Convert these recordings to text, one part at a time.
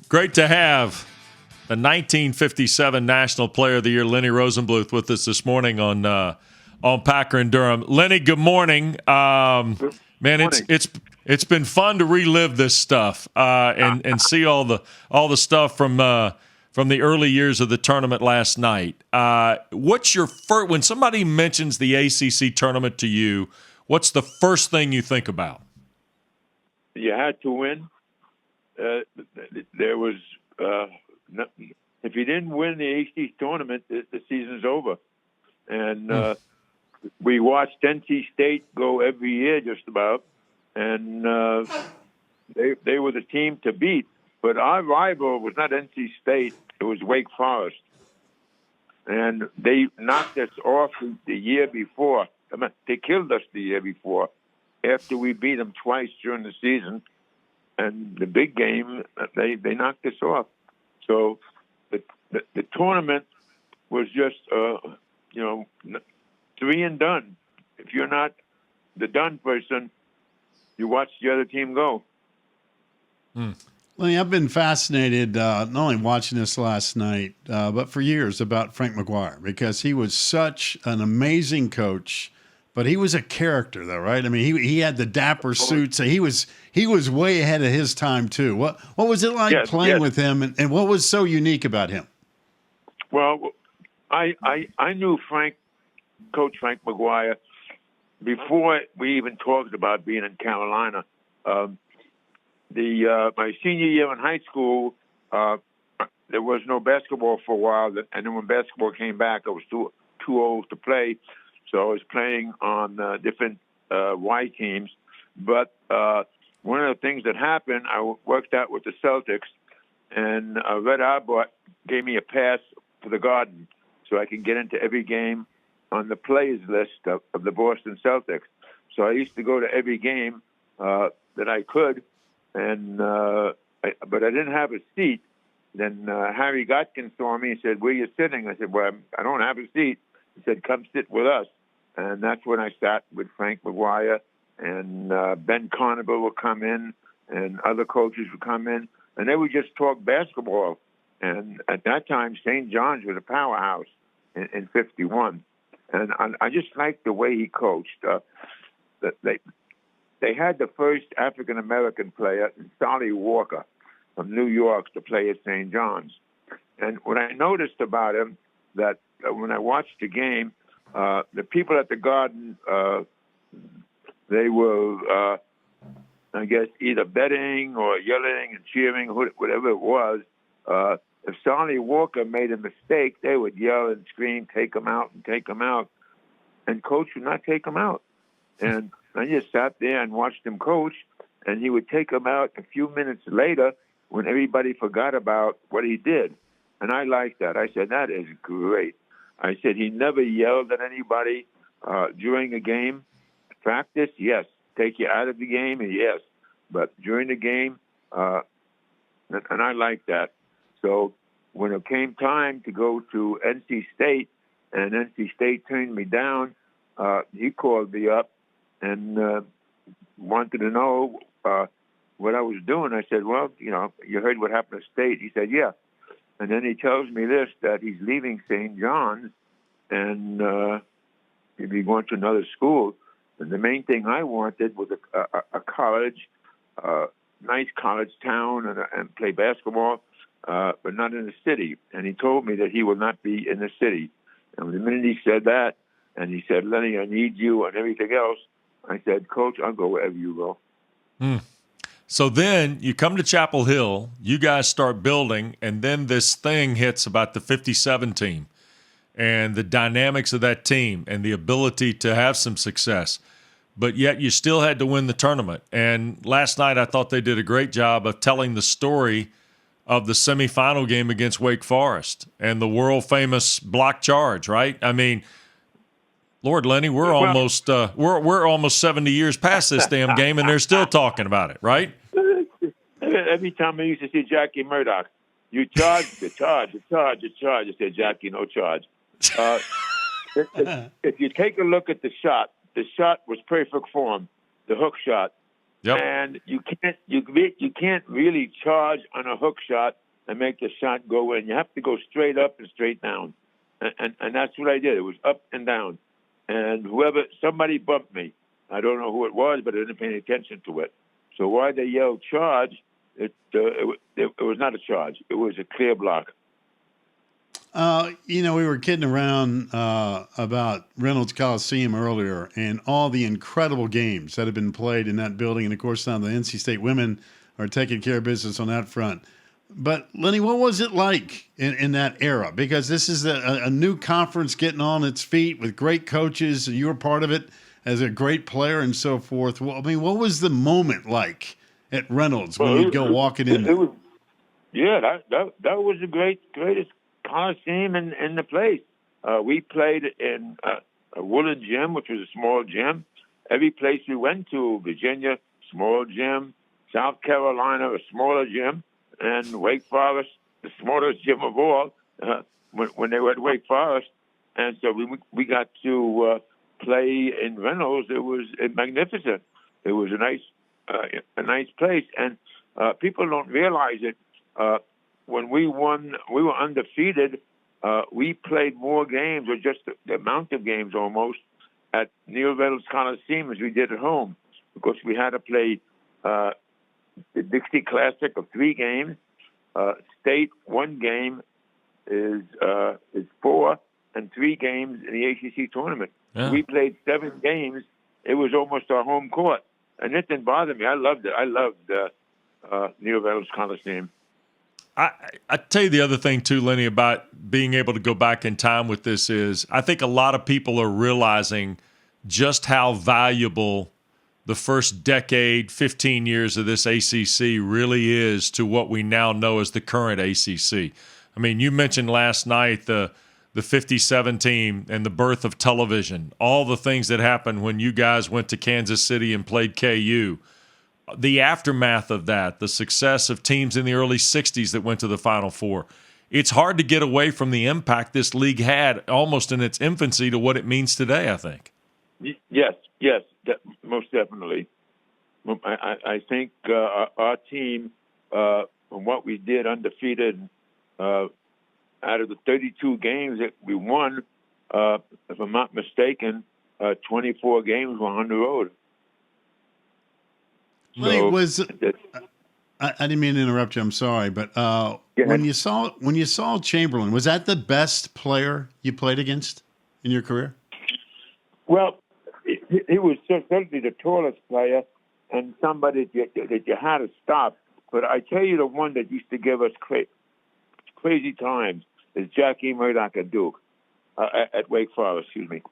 Great to have the 1957 National Player of the Year, Lennie Rosenbluth, with us this morning on Packer and Durham. Lennie, good morning. Man, it's been fun to relive this stuff and see all the stuff from the early years of the tournament last night. What's your first, when somebody mentions the ACC tournament to you, what's the first thing you think about? You had to win. There was if you didn't win the ACC tournament, the season's over. And we watched NC State go every year just about, and they were the team to beat. But our rival was not NC State; it was Wake Forest, and they knocked us off the year before. I mean, they killed us the year before after we beat them twice during the season. And the big game, they knocked us off. So the tournament was just, 3 and done. If you're not the done person, you watch the other team go. Lennie, I've been fascinated not only watching this last night, but for years about Frank McGuire, because he was such an amazing coach. But he was a character, though, right? I mean, he had the dapper suits. He was way ahead of his time too. What was it like playing with him, and what was so unique about him? Well, I knew Coach Frank McGuire before we even talked about being in Carolina. My senior year in high school, there was no basketball for a while, and then when basketball came back, I was too old to play. So I was playing on different Y teams. But one of the things that happened, I worked out with the Celtics, and Red Auerbach gave me a pass for the Garden so I can get into every game on the players list of the Boston Celtics. So I used to go to every game that I could, and but I didn't have a seat. Then Harry Godkin saw me and said, "Where are you sitting?" I said, "Well, I don't have a seat." He said, "Come sit with us." And that's when I sat with Frank McGuire, and Ben Carnival would come in, and other coaches would come in, and they would just talk basketball. And at that time, St. John's was a powerhouse in 51. And I just liked the way he coached. They had the first African-American player, Solly Walker, from New York, to play at St. John's. And what I noticed about him, that when I watched the game, the people at the Garden, they were, I guess, either betting or yelling and cheering, whatever it was. If Solly Walker made a mistake, they would yell and scream, "Take him out," and take him out. And Coach would not take him out. And I just sat there and watched him coach, and he would take him out a few minutes later when everybody forgot about what he did. And I liked that. I said, that is great. I said, he never yelled at anybody during a game. Practice, yes. Take you out of the game, yes. But during the game, and I liked that. So when it came time to go to NC State, and NC State turned me down, he called me up and wanted to know what I was doing. I said, well, you heard what happened to State. He said, yeah. And then he tells me this, that he's leaving St. John's and he'd be going to another school. And the main thing I wanted was a college, nice college town, and play basketball, but not in the city. And he told me that he will not be in the city. And the minute he said that, and he said, Lennie, I need you and everything else, I said, Coach, I'll go wherever you go. So then you come to Chapel Hill, you guys start building, and then this thing hits about the 57 team and the dynamics of that team and the ability to have some success. But yet you still had to win the tournament. And last night I thought they did a great job of telling the story of the semifinal game against Wake Forest and the world-famous block charge, right? I mean, Lord, Lennie, we're almost 70 years past this damn game, and they're still talking about it, right? Every time I used to see Jackie Murdoch, you charge, you charge. I said, Jackie, no charge. If you take a look at the shot was perfect form, the hook shot. Yep. And you can't really charge on a hook shot and make the shot go in. You have to go straight up and straight down, and that's what I did. It was up and down, and somebody bumped me. I don't know who it was, but I didn't pay any attention to it. So while they yelled charge, it was not a charge. It was a clear block. We were kidding around about Reynolds Coliseum earlier and all the incredible games that have been played in that building. And, of course, now the NC State women are taking care of business on that front. But, Lennie, what was it like in that era? Because this is a new conference getting on its feet with great coaches, and you were part of it as a great player and so forth. Well, I mean, what was the moment like at Reynolds when you'd go walking in there? That was the greatest Coliseum in the place. We played in a Woodland gym, which was a small gym. Every place we went to, Virginia, small gym, South Carolina, a smaller gym, and Wake Forest, the smallest gym of all, when they were at Wake Forest. And so we got to play in Reynolds. It was magnificent. It was a nice place, and people don't realize it. When we won, we were undefeated. We played more games, or just the amount of games almost, at Neil Reynolds Coliseum as we did at home, because we had to play the Dixie Classic of 3 games. State 1 game is 4, and 3 games in the ACC tournament. Yeah. We played 7 games. It was almost our home court, and it didn't bother me. I loved it. I loved Neil Reynolds Coliseum. I tell you the other thing, too, Lennie, about being able to go back in time with this is I think a lot of people are realizing just how valuable the first decade, 15 years of this ACC really is to what we now know as the current ACC. I mean, you mentioned last night the 57 team and the birth of television, all the things that happened when you guys went to Kansas City and played KU. The aftermath of that, the success of teams in the early 60s that went to the Final Four. It's hard to get away from the impact this league had almost in its infancy to what it means today, I think. Yes, most definitely. I think our team, from what we did undefeated, out of the 32 games that we won, if I'm not mistaken, 24 games were on the road. So, I didn't mean to interrupt you. I'm sorry, but when you saw Chamberlain, was that the best player you played against in your career? Well, he was certainly the tallest player and somebody that you had to stop. But I tell you, the one that used to give us crazy times is Jackie Murdoch at Duke, at Wake Forest. Excuse me.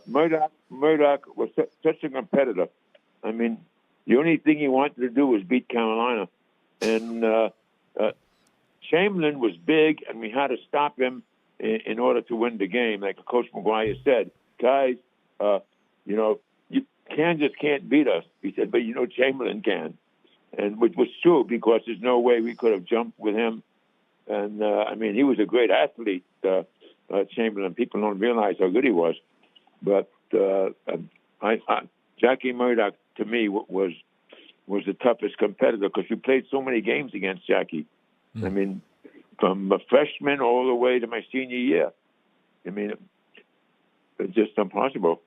Murdoch was such a competitor. I mean, the only thing he wanted to do was beat Carolina. And Chamberlain was big, and we had to stop him in order to win the game. Like Coach McGuire said, guys, Kansas can't beat us. He said, but Chamberlain can. And which was true, because there's no way we could have jumped with him. And, he was a great athlete, Chamberlain. People don't realize how good he was. But Jackie Murdoch, to me, was the toughest competitor, because we played so many games against Jackie. I mean, from a freshman all the way to my senior year. I mean, it's just impossible.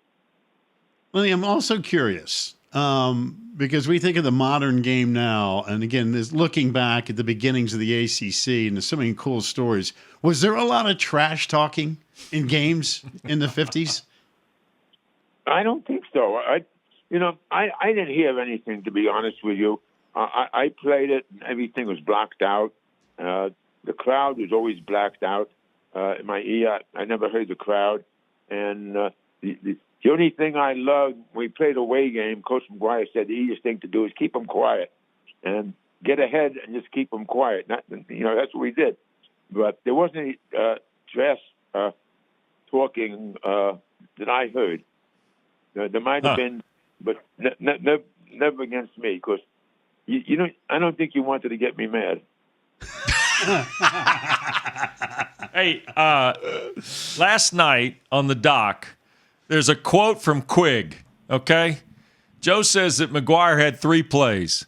Well, I'm also curious, because we think of the modern game now, and again, is looking back at the beginnings of the ACC, and there's so many cool stories. Was there a lot of trash talking in games in the 50s? I don't think so. I didn't hear anything, to be honest with you. I played it, and everything was blocked out. The crowd was always blacked out. In my ear, I never heard the crowd. And the only thing I loved, when we played a away game, Coach McGuire said the easiest thing to do is keep them quiet and get ahead and just keep them quiet. That's what we did. But there wasn't any trash talking that I heard. There might have been, but never against me, because I don't think you wanted to get me mad. Hey, last night on the dock, there's a quote from Quig, okay? Joe says that McGuire had 3 plays.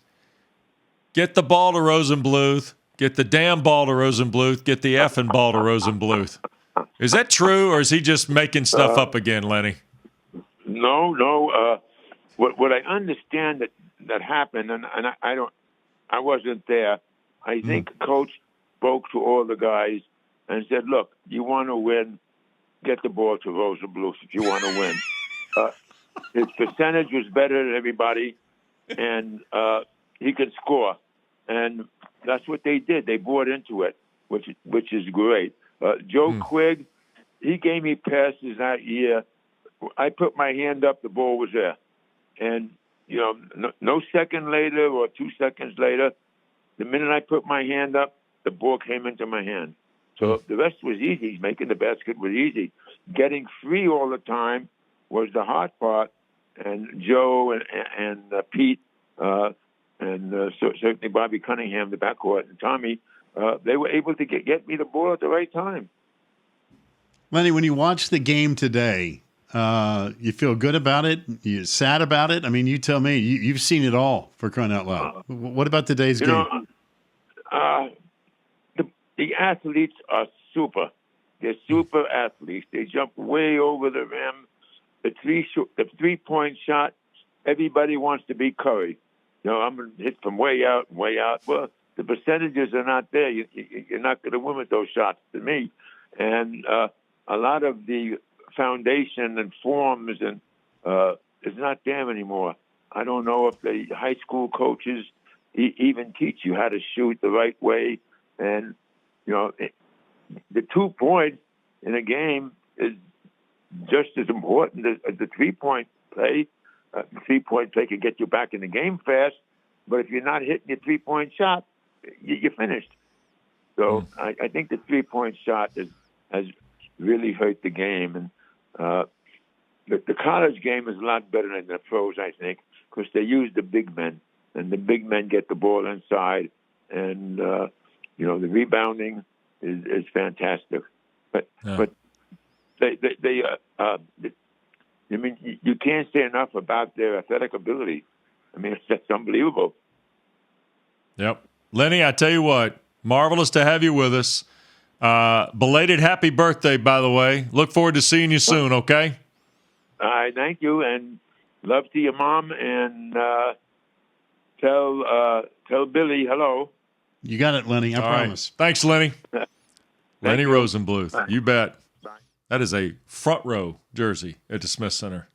Get the ball to Rosenbluth. Get the damn ball to Rosenbluth. Get the effing ball to Rosenbluth. Is that true, or is he just making stuff up again, Lenny? No. What I understand that happened, and I wasn't there. I think Coach spoke to all the guys and said, "Look, you want to win, get the ball to Rosenbluth if you want to win." His percentage was better than everybody, and he could score, and that's what they did. They bought into it, which is great. Joe Quigg, he gave me passes that year. I put my hand up, the ball was there, and no second later or 2 seconds later, the minute I put my hand up, the ball came into my hand. So the rest was easy. Making the basket was easy. Getting free all the time was the hard part. And Joe and Pete and certainly Bobby Cunningham, the backcourt, and Tommy, they were able to get me the ball at the right time. Lenny, when you watch the game today, you feel good about it? You sad about it? I mean, you tell me. You've seen it all, for crying out loud. What about today's game? The athletes are super. They're super athletes. They jump way over the rim. The 3-point shot, everybody wants to be Curry. I'm going to hit from way out. Well, the percentages are not there. You're not going to win with those shots, to me. And a lot of the foundation and forms and is not there anymore. I don't know if the high school coaches even teach you how to shoot the right way. And the 2 points in a game is just as important as the 3-point play. The 3-point play can get you back in the game fast, but if you're not hitting your 3-point shot, you're finished. So I think the 3-point shot has really hurt the game. And the college game is a lot better than the pros, I think, because they use the big men, and the big men get the ball inside, and the rebounding is fantastic. But I mean, you can't say enough about their athletic ability. I mean, it's just unbelievable. Yep. Lenny, I tell you what, marvelous to have you with us. Belated happy birthday, by the way. Look forward to seeing you soon, okay? All right, thank you, and love to your mom, and tell Billy hello. You got it, Lenny. I promise. Right. Thanks, Lenny. Lenny you. Rosenbluth. Bye. You bet. Bye. That is a front row jersey at the Smith Center.